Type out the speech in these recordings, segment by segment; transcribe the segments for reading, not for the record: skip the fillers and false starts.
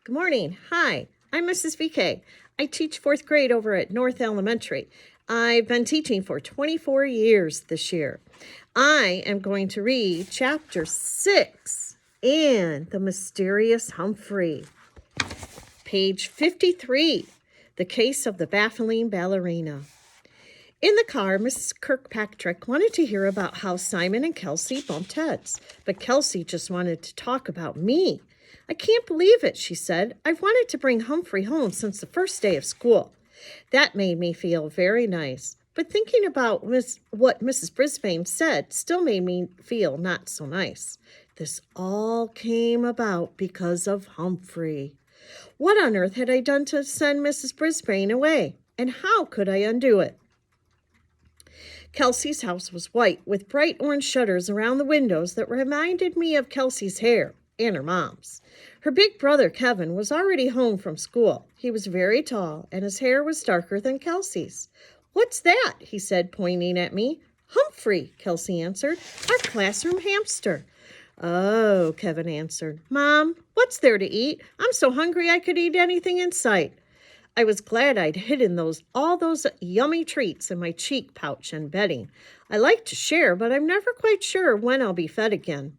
Good morning. Hi, I'm Mrs. VK. I teach fourth grade over at North Elementary. I've been teaching for 24 years this year. I am going to read chapter 6 in The Mysterious Humphrey. Page 53, The Case of the Baffling Ballerina. In the car, Mrs. Kirkpatrick wanted to hear about how Simon and Kelsey bumped heads, but Kelsey just wanted to talk about me. I can't believe it, she said. I've wanted to bring Humphrey home since the first day of school. That made me feel very nice, but thinking about what Mrs. Brisbane said still made me feel not so nice. This all came about because of Humphrey. What on earth had I done to send Mrs. Brisbane away, and how could I undo it? Kelsey's house was white, with bright orange shutters around the windows that reminded me of Kelsey's hair and her mom's. Her big brother, Kevin, was already home from school. He was very tall, and his hair was darker than Kelsey's. "What's that?" he said, pointing at me. "Humphrey," Kelsey answered, "our classroom hamster." "Oh," Kevin answered. "Mom, what's there to eat? I'm so hungry I could eat anything in sight." I was glad I'd hidden all those yummy treats in my cheek pouch and bedding. I like to share, but I'm never quite sure when I'll be fed again.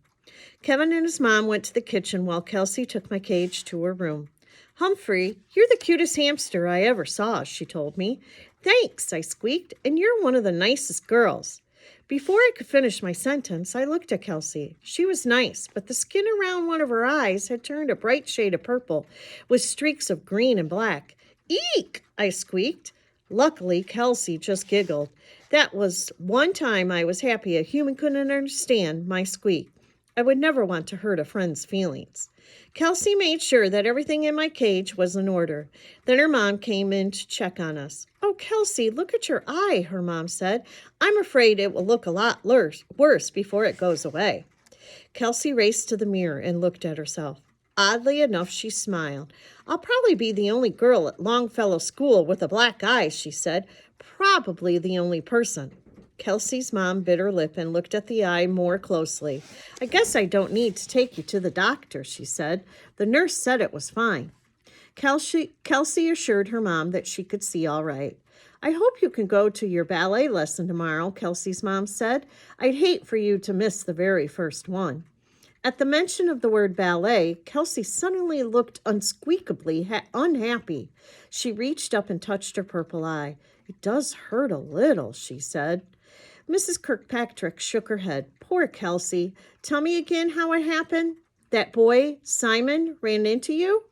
Kevin and his mom went to the kitchen while Kelsey took my cage to her room. "Humphrey, you're the cutest hamster I ever saw," she told me. "Thanks," I squeaked, "and you're one of the nicest girls." Before I could finish my sentence, I looked at Kelsey. She was nice, but the skin around one of her eyes had turned a bright shade of purple with streaks of green and black. "Eek!" I squeaked. Luckily, Kelsey just giggled. That was one time I was happy a human couldn't understand my squeak. I would never want to hurt a friend's feelings. Kelsey made sure that everything in my cage was in order. Then her mom came in to check on us. "Oh, Kelsey, look at your eye," her mom said. "I'm afraid it will look a lot worse before it goes away." Kelsey raced to the mirror and looked at herself. Oddly enough, she smiled. "I'll probably be the only girl at Longfellow School with a black eye," she said. "Probably the only person." Kelsey's mom bit her lip and looked at the eye more closely. "I guess I don't need to take you to the doctor," she said. "The nurse said it was fine." Kelsey assured her mom that she could see all right. "I hope you can go to your ballet lesson tomorrow," Kelsey's mom said. "I'd hate for you to miss the very first one." At the mention of the word ballet, Kelsey suddenly looked unsqueakably unhappy. She reached up and touched her purple eye. "It does hurt a little," she said. Mrs. Kirkpatrick shook her head. "Poor Kelsey. Tell me again how it happened. That boy, Simon, ran into you?"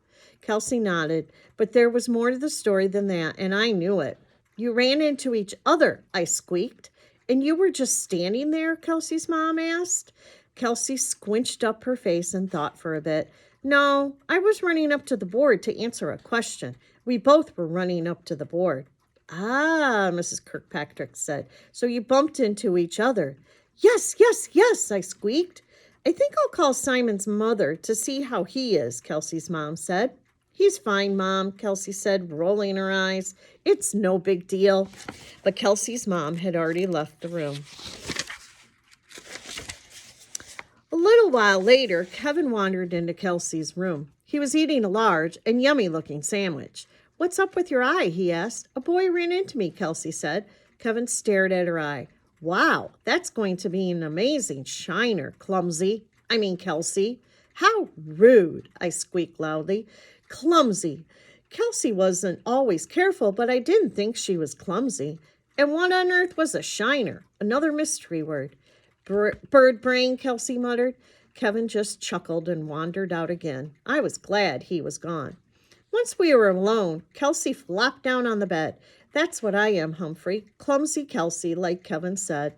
Kelsey nodded, but there was more to the story than that, and I knew it. "You ran into each other," I squeaked. "And you were just standing there?" Kelsey's mom asked. Kelsey squinched up her face and thought for a bit. "No, I was running up to the board to answer a question. We both were running up to the board." "Ah," Mrs. Kirkpatrick said. "So you bumped into each other." Yes, I squeaked. "I think I'll call Simon's mother to see how he is," Kelsey's mom said. "He's fine, Mom," Kelsey said, rolling her eyes. "It's no big deal." But Kelsey's mom had already left the room. A little while later, Kevin wandered into Kelsey's room. He was eating a large and yummy-looking sandwich. "What's up with your eye?" he asked. "A boy ran into me," Kelsey said. Kevin stared at her eye. "Wow, that's going to be an amazing shiner, Kelsey." "How rude," I squeaked loudly. "Clumsy." Kelsey wasn't always careful, but I didn't think she was clumsy. And what on earth was a shiner? Another mystery word. "Bird brain," Kelsey muttered. Kevin just chuckled and wandered out again. I was glad he was gone. Once we were alone, Kelsey flopped down on the bed. "That's what I am, Humphrey. Clumsy Kelsey, like Kevin said."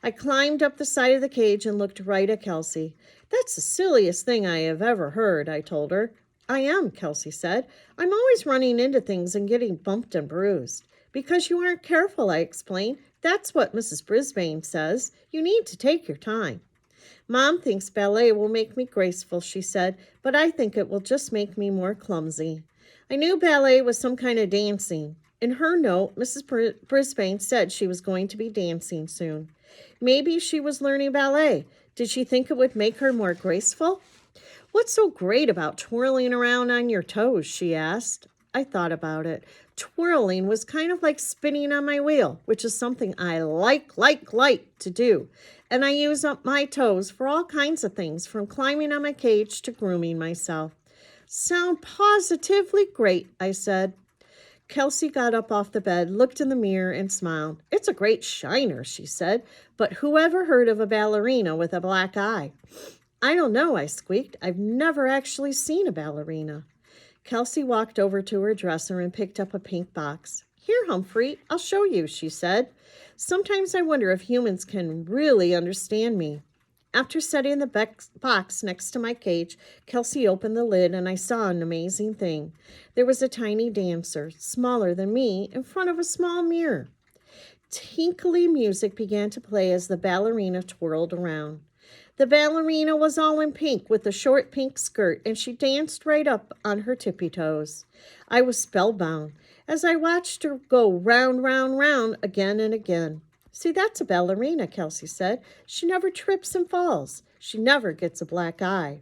I climbed up the side of the cage and looked right at Kelsey. "That's the silliest thing I have ever heard," I told her. "I am," Kelsey said. "I'm always running into things and getting bumped and bruised." "Because you aren't careful," I explained. "That's what Mrs. Brisbane says. You need to take your time." "Mom thinks ballet will make me graceful," she said, "but I think it will just make me more clumsy." I knew ballet was some kind of dancing. In her note, Mrs. Brisbane said she was going to be dancing soon. Maybe she was learning ballet. Did she think it would make her more graceful? What's so great about twirling around on your toes? She asked. I thought about it. Twirling was kind of like spinning on my wheel, which is something I like to do. And I use up my toes for all kinds of things, from climbing on my cage to grooming myself. Sound positively great, I said. Kelsey got up off the bed, looked in the mirror, and smiled. It's a great shiner, she said, but who ever heard of a ballerina with a black eye? I don't know, I squeaked. I've never actually seen a ballerina. Kelsey walked over to her dresser and picked up a pink box. Here, Humphrey, I'll show you, she said. Sometimes I wonder if humans can really understand me. After setting the box next to my cage, Kelsey opened the lid and I saw an amazing thing. There was a tiny dancer, smaller than me, in front of a small mirror. Tinkly music began to play as the ballerina twirled around. The ballerina was all in pink with a short pink skirt, and she danced right up on her tippy toes. I was spellbound as I watched her go round, round, round again and again. See, that's a ballerina, Kelsey said. She never trips and falls. She never gets a black eye.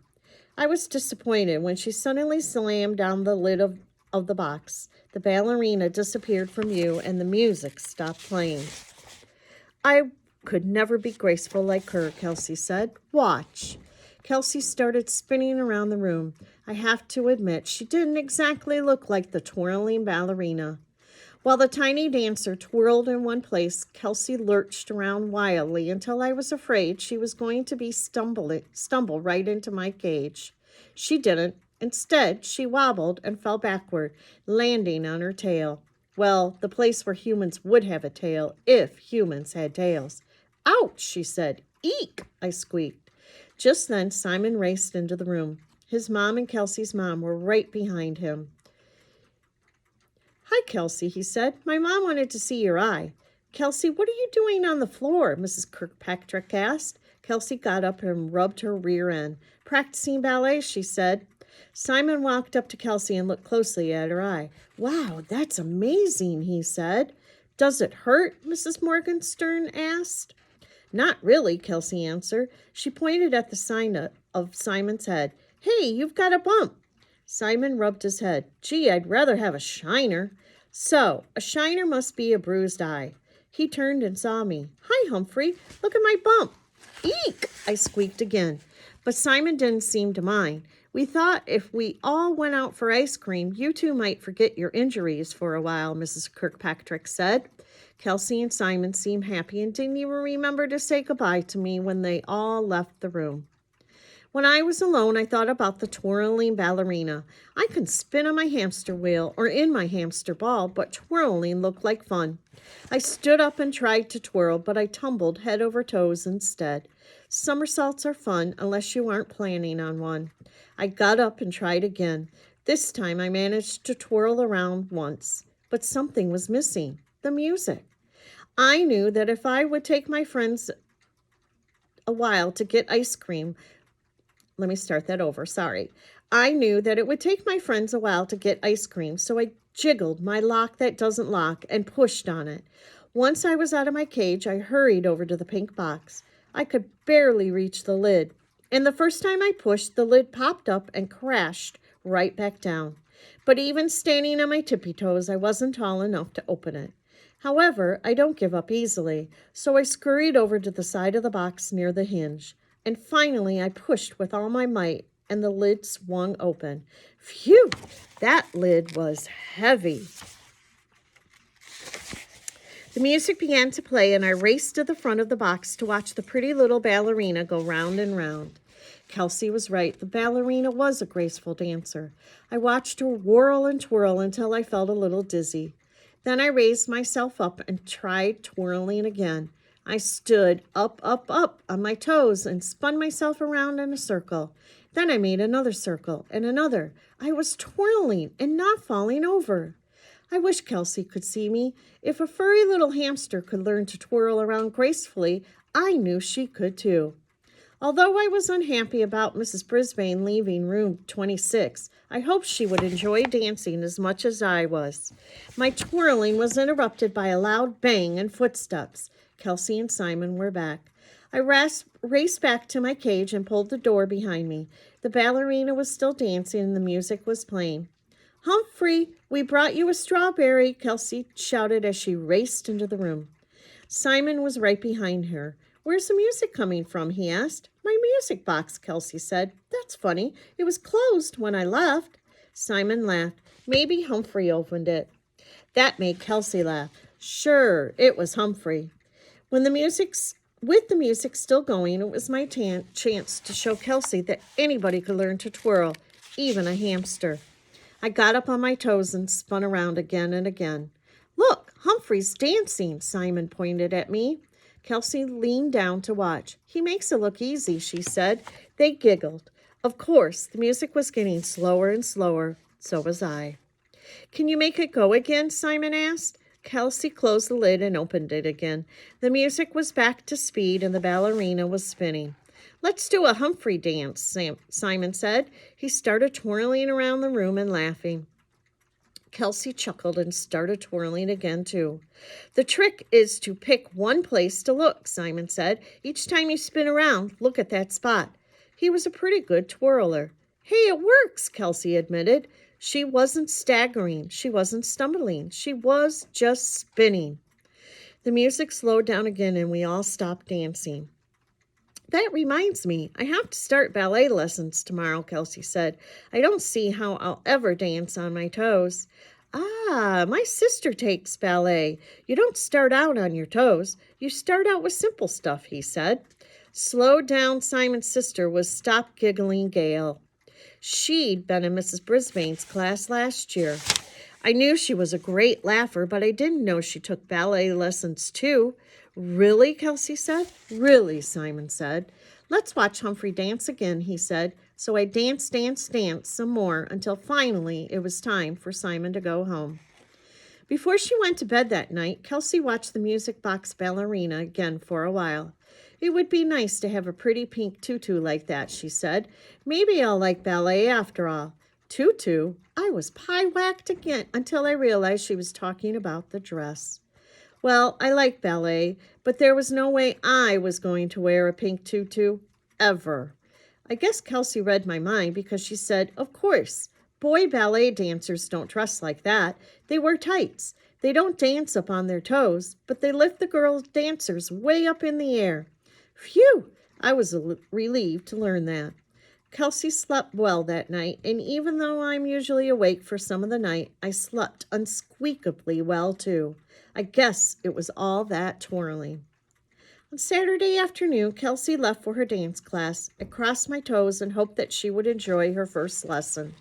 I was disappointed when she suddenly slammed down the lid of the box. The ballerina disappeared from view, and the music stopped playing. I could never be graceful like her, Kelsey said. Watch. Kelsey started spinning around the room. I have to admit, she didn't exactly look like the twirling ballerina. While the tiny dancer twirled in one place, Kelsey lurched around wildly until I was afraid she was going to stumble right into my cage. She didn't. Instead, she wobbled and fell backward, landing on her tail. Well, the place where humans would have a tail if humans had tails. Ouch, she said. Eek, I squeaked. Just then, Simon raced into the room. His mom and Kelsey's mom were right behind him. Hi, Kelsey, he said. My mom wanted to see your eye. Kelsey, what are you doing on the floor? Mrs. Kirkpatrick asked. Kelsey got up and rubbed her rear end. Practicing ballet, she said. Simon walked up to Kelsey and looked closely at her eye. Wow, that's amazing, he said. Does it hurt? Mrs. Morgenstern asked. Not really, Kelsey answered. She pointed at the sign of Simon's head. Hey, you've got a bump. Simon rubbed his head. Gee, I'd rather have a shiner. So, a shiner must be a bruised eye. He turned and saw me. Hi, Humphrey. Look at my bump. Eek! I squeaked again. But Simon didn't seem to mind. We thought if we all went out for ice cream, you two might forget your injuries for a while, Mrs. Kirkpatrick said. Kelsey and Simon seemed happy and didn't even remember to say goodbye to me when they all left the room. When I was alone, I thought about the twirling ballerina. I could spin on my hamster wheel or in my hamster ball, but twirling looked like fun. I stood up and tried to twirl, but I tumbled head over toes instead. Somersaults are fun unless you aren't planning on one. I got up and tried again. This time I managed to twirl around once, but something was missing, the music. I knew that if I would take my friends a while to get ice cream, I knew that it would take my friends a while to get ice cream, so I jiggled my lock that doesn't lock and pushed on it. Once I was out of my cage, I hurried over to the pink box. I could barely reach the lid, and the first time I pushed, the lid popped up and crashed right back down. But even standing on my tippy toes, I wasn't tall enough to open it. However, I don't give up easily, so I scurried over to the side of the box near the hinge. And finally, I pushed with all my might, and the lid swung open. Phew! That lid was heavy. The music began to play, and I raced to the front of the box to watch the pretty little ballerina go round and round. Kelsey was right. The ballerina was a graceful dancer. I watched her whirl and twirl until I felt a little dizzy. Then I raised myself up and tried twirling again. I stood up on my toes and spun myself around in a circle. Then I made another circle and another. I was twirling and not falling over. I wish Kelsey could see me. If a furry little hamster could learn to twirl around gracefully, I knew she could too. Although I was unhappy about Mrs. Brisbane leaving room 26, I hoped she would enjoy dancing as much as I was. My twirling was interrupted by a loud bang and footsteps. Kelsey and Simon were back. I raced back to my cage and pulled the door behind me. The ballerina was still dancing and the music was playing. Humphrey, we brought you a strawberry, Kelsey shouted as she raced into the room. Simon was right behind her. Where's the music coming from? He asked. My music box, Kelsey said. That's funny. It was closed when I left. Simon laughed. Maybe Humphrey opened it. That made Kelsey laugh. Sure, it was Humphrey. With the music still going, it was my chance to show Kelsey that anybody could learn to twirl, even a hamster. I got up on my toes and spun around again and again. Look, Humphrey's dancing, Simon pointed at me. Kelsey leaned down to watch. He makes it look easy, she said. They giggled. Of course, the music was getting slower and slower. So was I. Can you make it go again? Simon asked. Kelsey closed the lid and opened it again. The music was back to speed and the ballerina was spinning. Let's do a Humphrey dance, Simon said. He started twirling around the room and laughing. Kelsey chuckled and started twirling again, too. The trick is to pick one place to look, Simon said. Each time you spin around, look at that spot. He was a pretty good twirler. Hey, it works, Kelsey admitted. She wasn't staggering. She wasn't stumbling. She was just spinning. The music slowed down again and we all stopped dancing. That reminds me, I have to start ballet lessons tomorrow, Kelsey said. I don't see how I'll ever dance on my toes. Ah, my sister takes ballet. You don't start out on your toes. You start out with simple stuff, he said. Slowed down, Simon's sister was Stop Giggling Gail. She'd been in Mrs. Brisbane's class last year. I knew she was a great laugher, but I didn't know she took ballet lessons too. Really, Kelsey said. Really, Simon said. Let's watch Humphrey dance again, he said. So I danced some more until finally it was time for Simon to go home. Before she went to bed that night, Kelsey watched the music box ballerina again for a while. It would be nice to have a pretty pink tutu like that, she said. Maybe I'll like ballet after all. Tutu? I was pie-whacked again until I realized she was talking about the dress. Well, I like ballet, but there was no way I was going to wear a pink tutu, ever. I guess Kelsey read my mind because she said, of course, boy ballet dancers don't dress like that. They wear tights. They don't dance up on their toes, but they lift the girl dancers way up in the air. Phew! I was relieved to learn that. Kelsey slept well that night, and even though I'm usually awake for some of the night, I slept unsqueakably well, too. I guess it was all that twirling. On Saturday afternoon, Kelsey left for her dance class. I crossed my toes and hoped that she would enjoy her first lesson.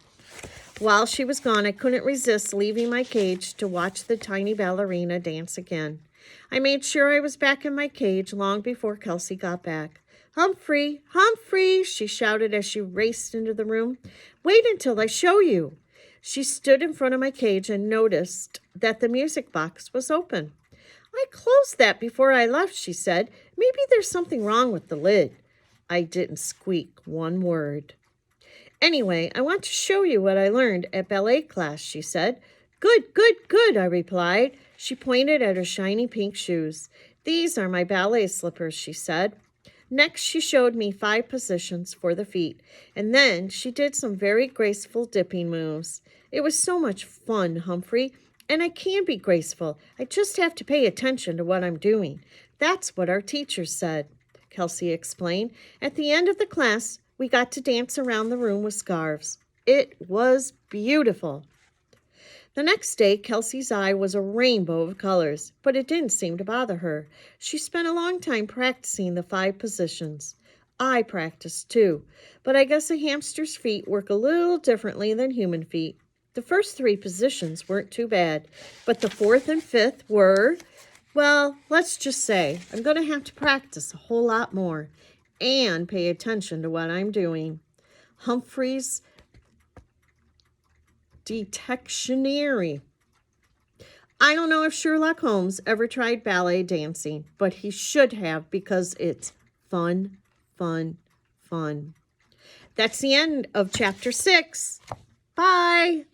While she was gone, I couldn't resist leaving my cage to watch the tiny ballerina dance again. I made sure I was back in my cage long before Kelsey got back. Humphrey, Humphrey, she shouted as she raced into the room. Wait until I show you. She stood in front of my cage and noticed that the music box was open. I closed that before I left, she said. Maybe there's something wrong with the lid. I didn't squeak one word. Anyway, I want to show you what I learned at ballet class, she said. Good, good, good, I replied. She pointed at her shiny pink shoes. These are my ballet slippers, she said. Next, she showed me 5 positions for the feet, and then she did some very graceful dipping moves. It was so much fun, Humphrey, and I can be graceful. I just have to pay attention to what I'm doing. That's what our teacher said, Kelsey explained. At the end of the class, we got to dance around the room with scarves. It was beautiful. The next day, Kelsey's eye was a rainbow of colors, but it didn't seem to bother her. She spent a long time practicing the 5 positions. I practiced too, but I guess a hamster's feet work a little differently than human feet. The first 3 positions weren't too bad, but the 4th and 5th were, well, let's just say I'm going to have to practice a whole lot more and pay attention to what I'm doing. Humphrey's Detectionary. I don't know if Sherlock Holmes ever tried ballet dancing, but he should have because it's fun, fun, fun. That's the end of chapter 6. Bye.